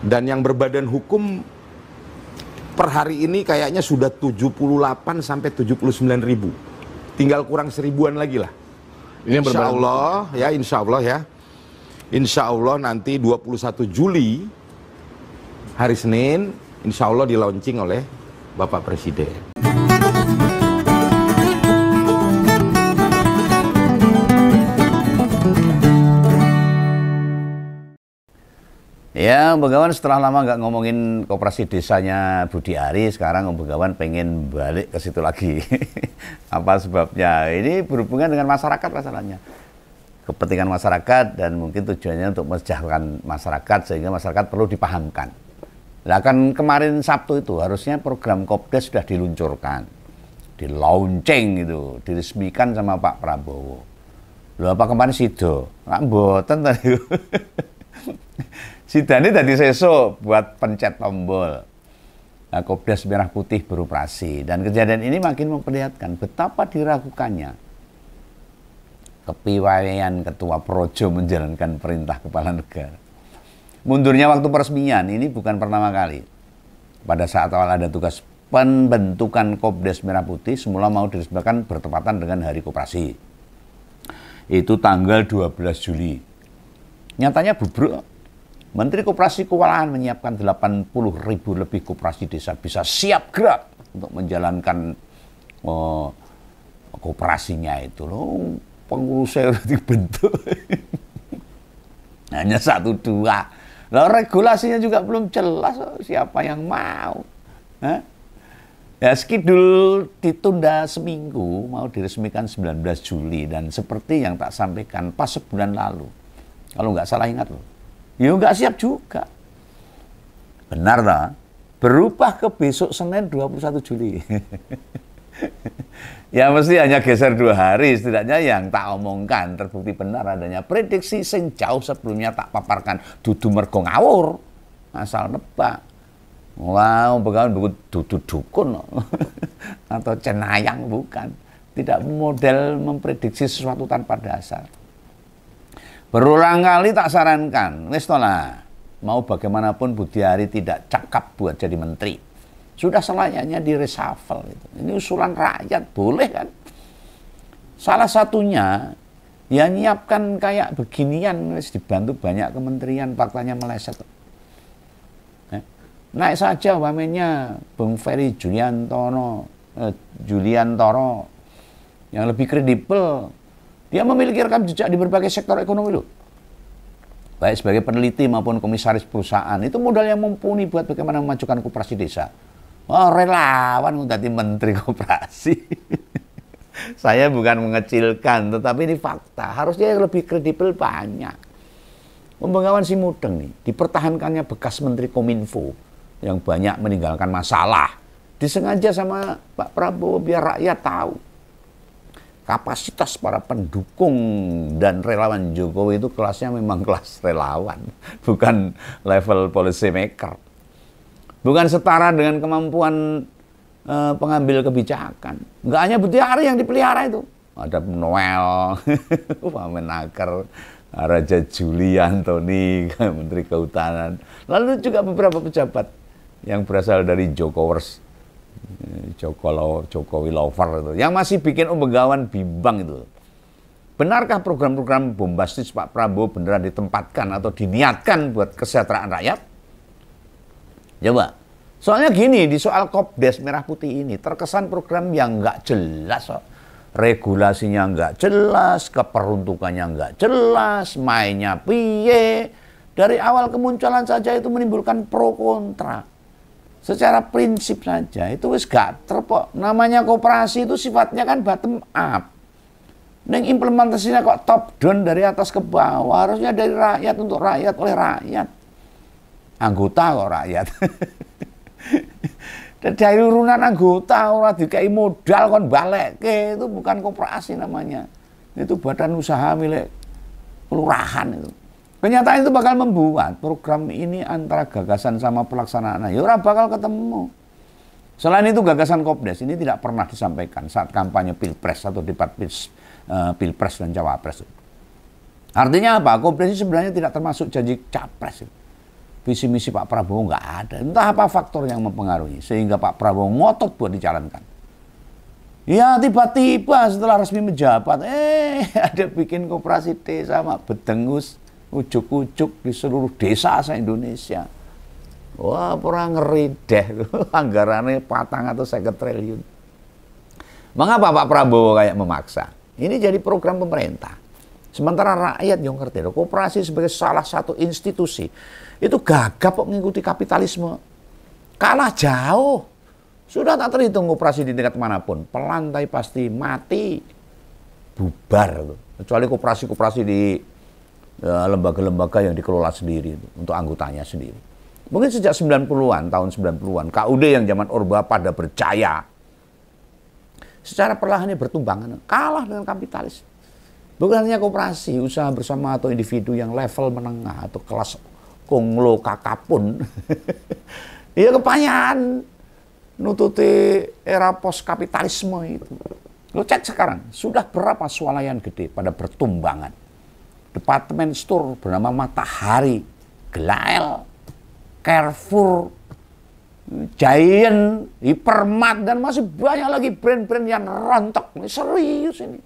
Dan yang berbadan hukum per hari ini kayaknya sudah 78 sampai 79 ribu. Tinggal kurang 1000-an lagi lah. Ini yang Insya Allah ya, insya Allah ya. Insya Allah nanti 21 Juli hari Senin, insya Allah di launching oleh Bapak Presiden. Ya, Om Begawan setelah lama nggak ngomongin koperasi desanya Budi Ari, sekarang Om Begawan pengen balik ke situ lagi. Apa sebabnya? Ini berhubungan dengan masyarakat masalahnya. Kepentingan masyarakat dan mungkin tujuannya untuk mensejahterakan masyarakat sehingga masyarakat perlu dipahamkan. Nah, kan kemarin Sabtu itu harusnya program Kopdes sudah diluncurkan, di launching itu, diresmikan sama Pak Prabowo. Loh, apa kemarin sido? Nggak mboten tadi. Sidane tadi sesuk buat pencet tombol. Nah, Kopdes Merah Putih beroperasi dan kejadian ini makin memperlihatkan betapa diragukannya kepiawaian Ketua Projo menjalankan perintah kepala negara. Mundurnya waktu peresmian ini bukan pertama kali. Pada saat awal ada tugas pembentukan Kopdes Merah Putih, semula mau diresmikan bertepatan dengan Hari Koperasi. Itu tanggal 12 Juli. Nyatanya bubruk. Menteri Koperasi Keuangan menyiapkan 80.000 lebih koperasi desa bisa siap gerak untuk menjalankan koperasinya itu loh. Pengurusnya udah dibentuk. Hanya 1-2. Lalu regulasinya juga belum jelas siapa yang mau. Hah? Ya, skidul ditunda seminggu, mau diresmikan 19 Juli. Dan seperti yang tak sampaikan pas sebulan lalu. Kalau nggak salah ingat loh. Ya nggak siap juga. Benar lah. Berubah ke besok Senin 21 Juli. Ya mesti hanya geser 2 hari. Setidaknya yang tak omongkan terbukti benar adanya prediksi sing jauh sebelumnya tak paparkan dudu mergo ngawur. Asal nebak. Wow, Begawan dudu dukun. Atau cenayang bukan. Tidak model memprediksi sesuatu tanpa dasar. Berulang kali tak sarankan, wis lah, mau bagaimanapun Budi Ari tidak cakap buat jadi menteri. Sudah selayaknya di reshuffle itu. Ini usulan rakyat, boleh kan? Salah satunya, ya nyiapkan kayak beginian, wis dibantu banyak kementerian, faktanya meleset. Naik saja wamennya Bung Ferry Juliantoro, yang lebih kredibel. Dia memiliki rekam jejak di berbagai sektor ekonomi loh. Baik sebagai peneliti maupun komisaris perusahaan. Itu modal yang mumpuni buat bagaimana memajukan koperasi desa. Oh, relawan menjadi menteri koperasi. Saya bukan mengecilkan, tetapi ini fakta. Harusnya yang lebih kredibel banyak. Om Begawan si mudeng nih, dipertahankannya bekas menteri Kominfo yang banyak meninggalkan masalah. Disengaja sama Pak Prabowo biar rakyat tahu. Kapasitas para pendukung dan relawan Jokowi itu kelasnya memang kelas relawan, bukan level policy maker. Bukan setara dengan kemampuan pengambil kebijakan. Nggak hanya Budi Ari yang dipelihara itu. Ada Noel, Wamenaker, Raja Juli Antoni, Menteri Kehutanan. Lalu juga beberapa pejabat yang berasal dari Jokowers. Jokowi lover itu, yang masih bikin Om Begawan bimbang itu. Benarkah program-program bombastis Pak Prabowo beneran ditempatkan atau diniatkan buat kesejahteraan rakyat? Coba, soalnya gini, di soal Kopdes Merah Putih ini terkesan program yang nggak jelas, regulasinya nggak jelas, keperuntukannya nggak jelas, mainnya piye. Dari awal kemunculan saja itu menimbulkan pro kontra. Secara prinsip saja itu wis gak terpok. Namanya koperasi itu sifatnya kan bottom up. Neng implementasinya kok top down dari atas ke bawah. Harusnya dari rakyat untuk rakyat oleh rakyat. Anggota kok rakyat. Dari urunan anggota orang dikai modal kon balik itu bukan koperasi namanya. Itu badan usaha milik kelurahan itu. Kenyataan itu bakal membuat program ini antara gagasan sama pelaksanaan ya ora bakal ketemu. Selain itu gagasan Kopdes ini tidak pernah disampaikan saat kampanye Pilpres atau debat Pilpres dan Cawapres. Artinya apa? Kopdes ini sebenarnya tidak termasuk janji Capres. visi misi Pak Prabowo nggak ada. Entah apa faktor yang mempengaruhi sehingga Pak Prabowo ngotot buat dijalankan. Ya tiba-tiba setelah resmi menjabat, ada bikin koperasi desa mak bedengus ujuk-ujuk di seluruh desa se-Indonesia. Wah, perang ngeri deh, anggarannya 450 triliun. Mengapa Pak Prabowo kayak memaksa? Ini jadi program pemerintah. Sementara rakyat yang ngerti, koperasi sebagai salah satu institusi, itu gagap kok mengikuti kapitalisme. Kalah jauh. Sudah tak terhitung koperasi di tingkat manapun. Pelantai pasti mati, bubar. Kecuali koperasi-koperasi di lembaga-lembaga yang dikelola sendiri, untuk anggotanya sendiri. Mungkin sejak 90-an, tahun 90-an, KUD yang zaman Orba pada berjaya. Secara perlahan bertumbangan, kalah dengan kapitalis. Bukan hanya koperasi, usaha bersama atau individu yang level menengah atau kelas konglo kakapun. Ya kepanjangan nututi era post kapitalisme itu. Lo cek sekarang, sudah berapa swalayan gede pada bertumbangan. Departemen store bernama Matahari, Glael, Carrefour, Giant, Hypermart, dan masih banyak lagi brand-brand yang rontok. Ini serius ini.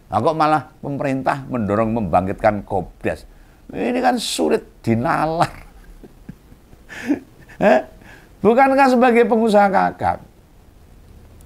Nah, kok malah pemerintah mendorong membangkitkan Kopdar. Ini kan sulit dinalar. Bukankah sebagai pengusaha kakap,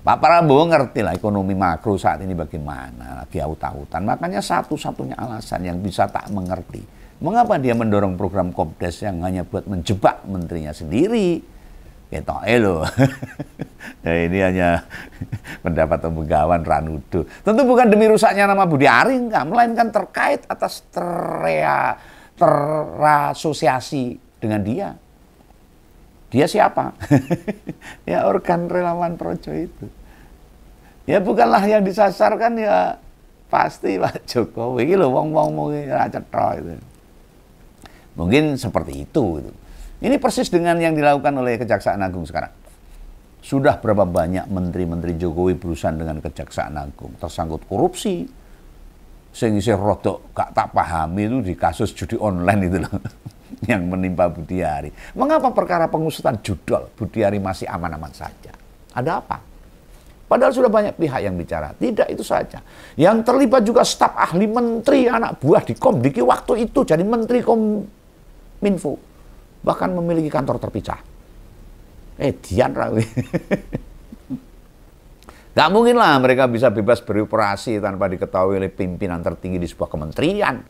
Pak Prabowo ngerti lah ekonomi makro saat ini bagaimana, lagi aut-autan. Makanya satu-satunya alasan yang bisa tak mengerti, mengapa dia mendorong program Kopdar yang hanya buat menjebak menterinya sendiri. Loh. Nah, ini hanya pendapat pembegawan Ranudo. Tentu bukan demi rusaknya nama Budi Ari, enggak, melainkan terkait atas terasosiasi dengan dia. Dia siapa? Ya organ relawan Projo itu. Ya bukanlah yang disasarkan ya pasti Pak Jokowi. Ini loh wong-wong mau cetha itu. Mungkin seperti itu. Ini persis dengan yang dilakukan oleh Kejaksaan Agung sekarang. Sudah berapa banyak menteri-menteri Jokowi berurusan dengan Kejaksaan Agung tersangkut korupsi. Sehingga rodok gak tak pahami itu di kasus judi online itu loh. Yang menimpa Budi Ari. Mengapa perkara pengusutan judol Budi Ari masih aman-aman saja? Ada apa? Padahal sudah banyak pihak yang bicara. Tidak itu saja. Yang terlibat juga staf ahli menteri, anak buah di Komdiki waktu itu jadi menteri Kominfo. Bahkan memiliki kantor terpisah. Dian Rawi. Gak mungkin lah mereka bisa bebas beroperasi tanpa diketahui oleh pimpinan tertinggi di sebuah kementerian.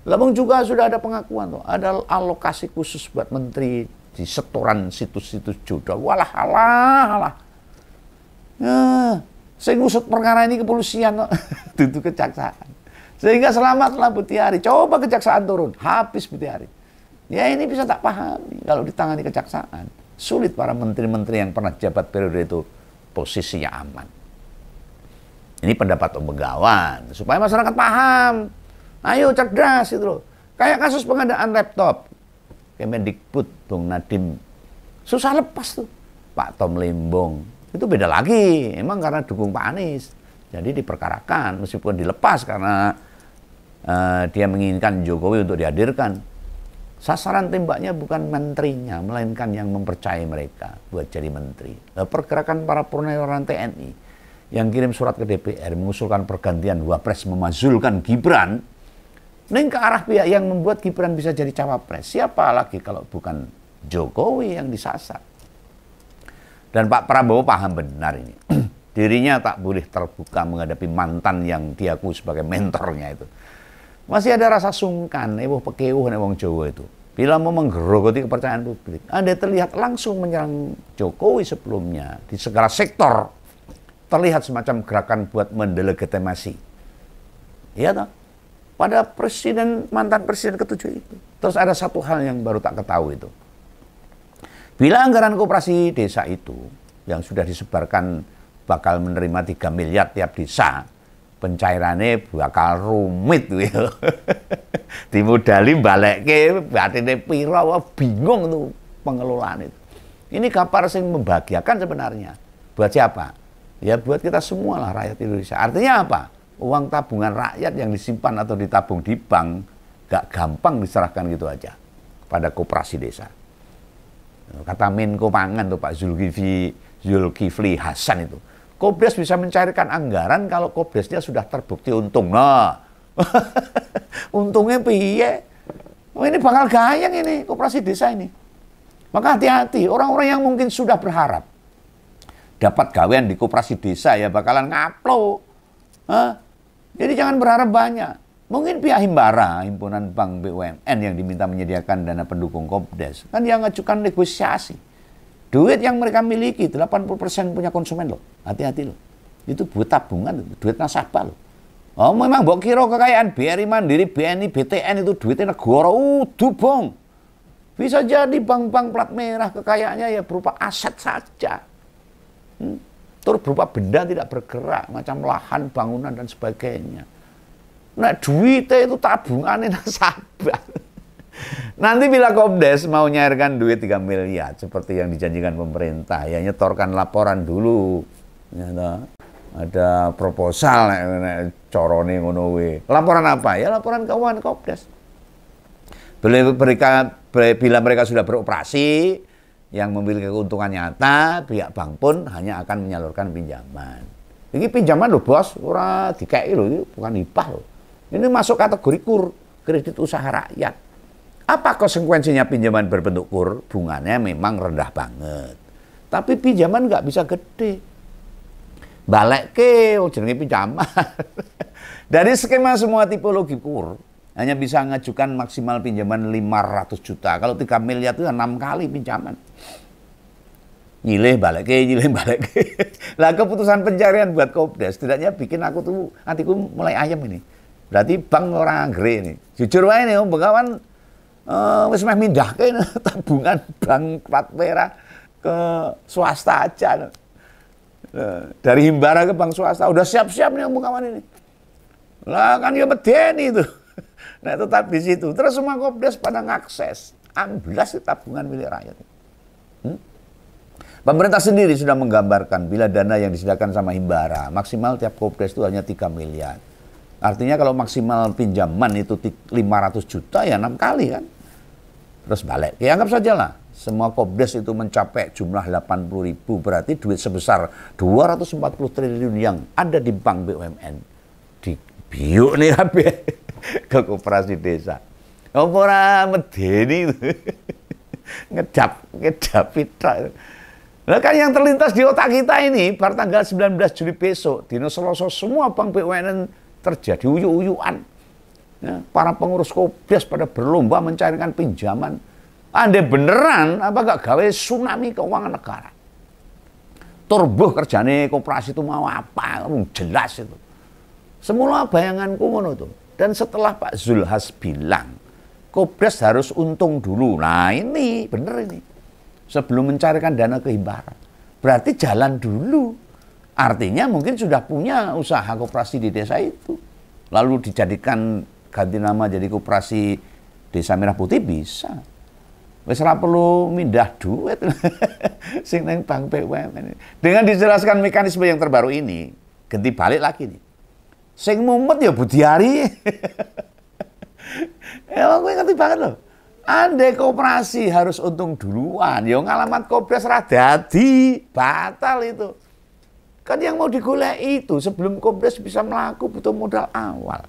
Lalu juga sudah ada pengakuan tuh, ada alokasi khusus buat menteri di setoran situs-situs judul. Walah, alah. Saya ngusut perkara ini kepolisian, itu kejaksaan. Sehingga selamatlah Budi Ari. Coba kejaksaan turun, habis Budi Ari. Ya ini bisa tak pahami kalau ditangani kejaksaan. Sulit para menteri-menteri yang pernah jabat periode itu posisinya aman. Ini pendapat Om Begawan, supaya masyarakat paham. Ayo cerdas itu loh. Kayak kasus pengadaan laptop. Kemendikbud, Bung Nadiem. Susah lepas tuh. Pak Tom Lembong. Itu beda lagi. Emang karena dukung Pak Anies. Jadi diperkarakan. Meskipun dilepas karena dia menginginkan Jokowi untuk dihadirkan. Sasaran tembaknya bukan menterinya, melainkan yang mempercayai mereka buat jadi menteri. Pergerakan para purnawiran TNI yang kirim surat ke DPR mengusulkan pergantian Wapres memazulkan Gibran, ini ke arah pihak yang membuat Gibran bisa jadi cawapres. Siapa lagi kalau bukan Jokowi yang disasar? Dan Pak Prabowo paham benar ini. Dirinya tak boleh terbuka menghadapi mantan yang diakui sebagai mentornya itu. Masih ada rasa sungkan, pekeuh wong Jawa itu. Bila mau menggerogoti kepercayaan publik, Anda terlihat langsung menyerang Jokowi sebelumnya di segala sektor. Terlihat semacam gerakan buat mendelegitimasi. Iya toh? Pada mantan presiden ke-7 itu. Terus ada satu hal yang baru tak ketahui itu. Bila anggaran koperasi desa itu yang sudah disebarkan bakal menerima 3 miliar tiap desa, pencairannya bakal rumit gitu. Dimodali balekke batine pira, bingung tuh pengelolaan itu. Ini kabar sing membahagiakan sebenarnya. Buat siapa? Ya buat kita semua lah rakyat Indonesia. Artinya apa? Uang tabungan rakyat yang disimpan atau ditabung di bank gak gampang diserahkan gitu aja pada koperasi desa. kata Menko Pangan tuh Pak Zulkifli Hasan itu. Kopdes bisa mencairkan anggaran kalau Kopdesnya sudah terbukti untung. Nah, untungnya piye? Oh, ini bakal gayang ini koperasi desa ini. Maka hati-hati, orang-orang yang mungkin sudah berharap dapat gawean di koperasi desa ya bakalan ngaplo. Jadi jangan berharap banyak. Mungkin pihak Himbara, Himpunan Bank BUMN yang diminta menyediakan dana pendukung Kopdes, kan yang ngajukan negosiasi. Duit yang mereka miliki, 80% punya konsumen loh. Hati-hati loh. Itu buat tabungan, duit nasabah loh. Oh memang mbok kira kekayaan BRI Mandiri, BNI, BTN itu duitnya negara, bong. Bisa jadi bank-bank plat merah kekayaannya ya berupa aset saja. Terus berupa benda tidak bergerak, macam lahan, bangunan, dan sebagainya. Nah duitnya itu tabungannya nasabah. Nanti bila Kopdes mau nyairkan duit 3 miliar seperti yang dijanjikan pemerintah, ya nyetorkan laporan dulu. Ya, ada proposal corone ngono we. Laporan apa? Ya laporan keuangan Kopdes. Bila mereka sudah beroperasi yang memiliki keuntungan nyata, pihak bank pun hanya akan menyalurkan pinjaman. Ini pinjaman loh bos, ora dikei loh, ini bukan hibah loh. Ini masuk kategori KUR, kredit usaha rakyat. Apa konsekuensinya pinjaman berbentuk KUR? Bunganya memang rendah banget. Tapi pinjaman nggak bisa gede. Balik ke, jenenge pinjaman. Dari skema semua tipologi KUR, hanya bisa mengajukan maksimal pinjaman 500 juta. Kalau 3 miliar itu 6 kali pinjaman. Nyilih balik ke. Lah keputusan pencarian buat Kopdes, setidaknya bikin aku tuh, hatiku mulai ayam ini. Berarti bank orang anggere ini. Jujur wae nih, Bengawan wis meh mindahke tabungan bank plat merah ke swasta aja. Dari Himbara ke bank swasta udah siap-siap nih Bengawan ini. Lah kan ya medeni itu. Nah tetap di situ. Terus semua Kopdes pada ngakses. Amblas tabungan milik rakyat. Pemerintah sendiri sudah menggambarkan bila dana yang disediakan sama Himbara maksimal tiap Kopdes itu hanya 3 miliar. Artinya kalau maksimal pinjaman itu 500 juta ya 6 kali kan. Terus balik. Ya anggap saja lah. Semua Kopdes itu mencapai jumlah 80.000 berarti duit sebesar 240 triliun yang ada di bank BUMN. Di biuk nih ke koperasi desa. Ora medeni itu. ngedap pitra. Nah kan yang terlintas di otak kita ini bar tanggal 19 Juli besok dino Selasa semua bank BUMN terjadi uyuk-uyukan. Ya, para pengurus Kopdes pada berlomba mencairkan pinjaman. Andai beneran apa gak gawe tsunami keuangan negara. Turbuh kerjane koperasi itu mau apa? Jelas itu. Semula bayanganku ngono tuh. Dan setelah Pak Zulhas bilang Kopdes harus untung dulu. Nah ini bener ini. Sebelum mencarikan dana ke Himbara. Berarti jalan dulu. Artinya mungkin sudah punya usaha koperasi di desa itu. Lalu dijadikan ganti nama jadi koperasi Desa Merah Putih bisa. Wis ora perlu mindah duit sing nang bank BUMN. Dengan dijelaskan mekanisme yang terbaru ini, ganti balik lagi nih. Sing mumet ya Budiari. Emang gue ngerti banget loh. Andai koperasi harus untung duluan, ya ngalamat Kopdes ra dadi, batal itu. Kan yang mau digolek itu sebelum Kopdes bisa melaku butuh modal awal.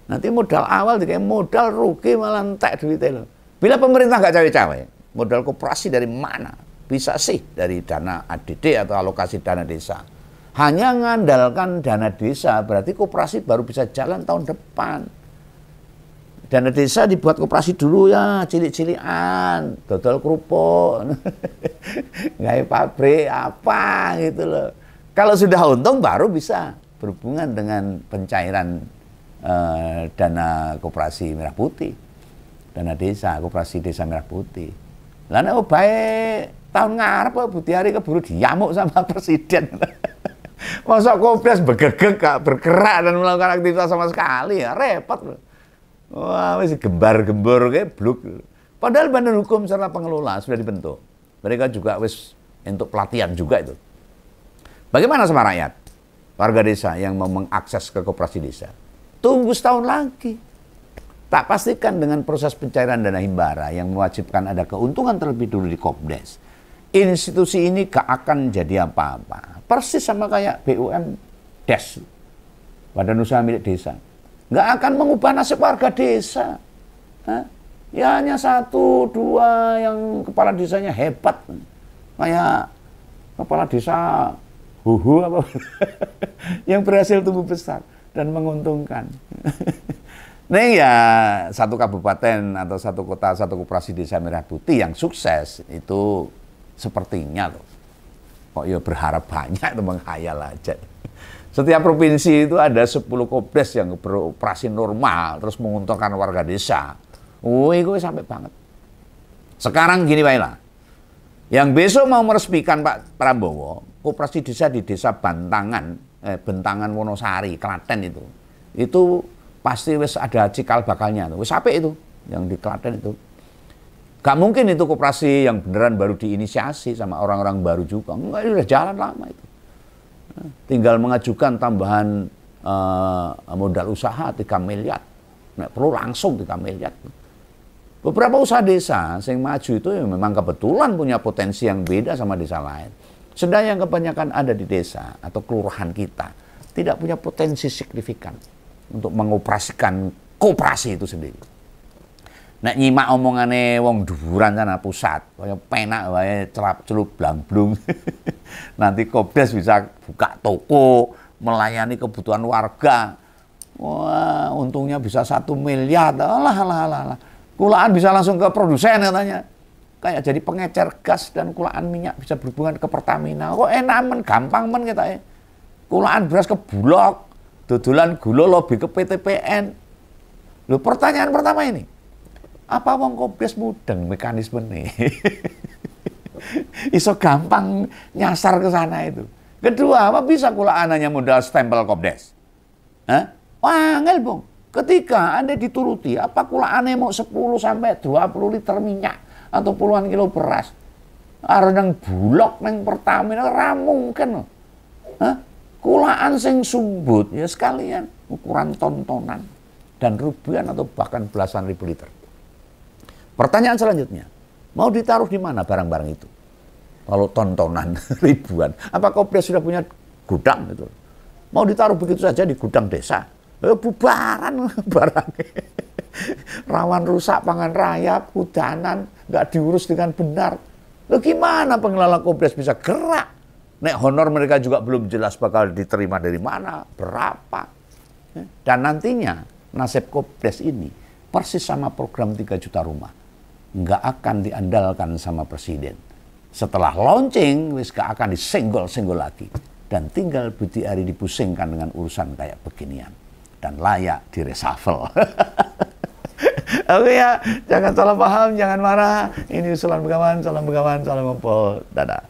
Nanti modal awal dikai modal rugi malah entek duitnya loh. Bila pemerintah nggak cawe-cawe, modal koperasi dari mana? Bisa sih dari dana ADD atau alokasi dana desa. Hanya mengandalkan dana desa, berarti koperasi baru bisa jalan tahun depan. Dana desa dibuat koperasi dulu ya, cilik-cilikan, dodol kerupuk, nggak pabrik apa gitu loh. Kalau sudah untung baru bisa berhubungan dengan pencairan dana koperasi Merah Putih, dana desa, koperasi Desa Merah Putih. Lalu baik tahun ngarep Budiari keburu diamuk sama presiden. Masa Kopdes begegek gak bergerak dan melakukan aktivitas sama sekali ya repot loh. Wah, masih gembar-gembor kayak bluk. Padahal badan hukum serta pengelola sudah dibentuk. Mereka juga wis untuk pelatihan juga itu. Bagaimana sama rakyat? Warga desa yang mau mengakses ke koperasi desa. Tunggu setahun lagi. Tak pastikan dengan proses pencairan dana himbara yang mewajibkan ada keuntungan terlebih dulu di Kopdes, institusi ini gak akan jadi apa-apa. Persis sama kayak BUMDes, Badan Usaha Milik Desa. Gak akan mengubah nasib warga desa. Ya hanya 1, 2 yang kepala desanya hebat. Kayak kepala desa Huhu apa yang berhasil tumbuh besar dan menguntungkan. Nah ya, satu kabupaten atau satu kota, satu koperasi desa Merah Putih yang sukses itu sepertinya loh. Kok ya berharap banyak itu menghayal aja. Setiap provinsi itu ada 10 Kopdes yang beroperasi normal terus menguntungkan warga desa. Wih, gue sampai banget. Sekarang gini baiklah. Yang besok mau meresmikan Pak Prabowo, koperasi desa di desa Bentangan Wonosari, Klaten itu pasti wis ada cikal bakalnya, wis apik itu yang di Klaten itu. Gak mungkin itu koperasi yang beneran baru diinisiasi sama orang-orang baru juga. Enggak, itu udah jalan lama itu. Tinggal mengajukan tambahan modal usaha 3 miliar. Nah, perlu langsung 3 miliar. Beberapa usaha desa yang maju itu ya memang kebetulan punya potensi yang beda sama desa lain. Sedang yang kebanyakan ada di desa atau kelurahan kita tidak punya potensi signifikan untuk mengoperasikan koperasi itu sendiri. Nek nyimak omongane wong dhuwuran sana pusat, kaya penak wae celup blangblung. Nanti Kopdes bisa buka toko, melayani kebutuhan warga. Wah, untungnya bisa 1 miliar. Alah. Kulaan bisa langsung ke produsen katanya. Kayak jadi pengecer gas dan kulaan minyak bisa berhubungan ke Pertamina. Kok enak men, gampang men kita. Kulaan beras ke Bulog, dodolan gula lobby ke PTPN. Loh, pertanyaan pertama ini, apa wong Kopdes mudeng mekanisme nih? Iso gampang nyasar ke sana itu. Kedua, apa bisa kulaan hanya modal stempel Kopdes? Wah, angel bong. Ketika Anda dituruti, apa kulaannya mau 10 sampai 20 liter minyak atau puluhan kilo beras? Arep nang Bulog nang Pertamina ra mungkin. Kulaan sing sumbut ya sekalian ukuran tontonan dan ribuan atau bahkan belasan ribu liter. Pertanyaan selanjutnya, mau ditaruh di mana barang-barang itu? Kalau tontonan ribuan, apa Kopdes sudah punya gudang itu? Mau ditaruh begitu saja di gudang desa? Bubaran barangnya. Rawan rusak pangan raya, hudanan, nggak diurus dengan benar. Loh, gimana pengelola Kopdes bisa gerak? Nek honor mereka juga belum jelas bakal diterima dari mana, berapa. Dan nantinya nasib Kopdes ini persis sama program 3 juta rumah. Nggak akan diandalkan sama presiden. Setelah launching, wis gak akan disenggol-senggol lagi. Dan tinggal Budi Ari dipusingkan dengan urusan kayak beginian. Dan layak direshuffle. Oke ya, jangan salah paham, jangan marah. Ini usulan Begawan, salam Begawan, salam ngompol. Dadah.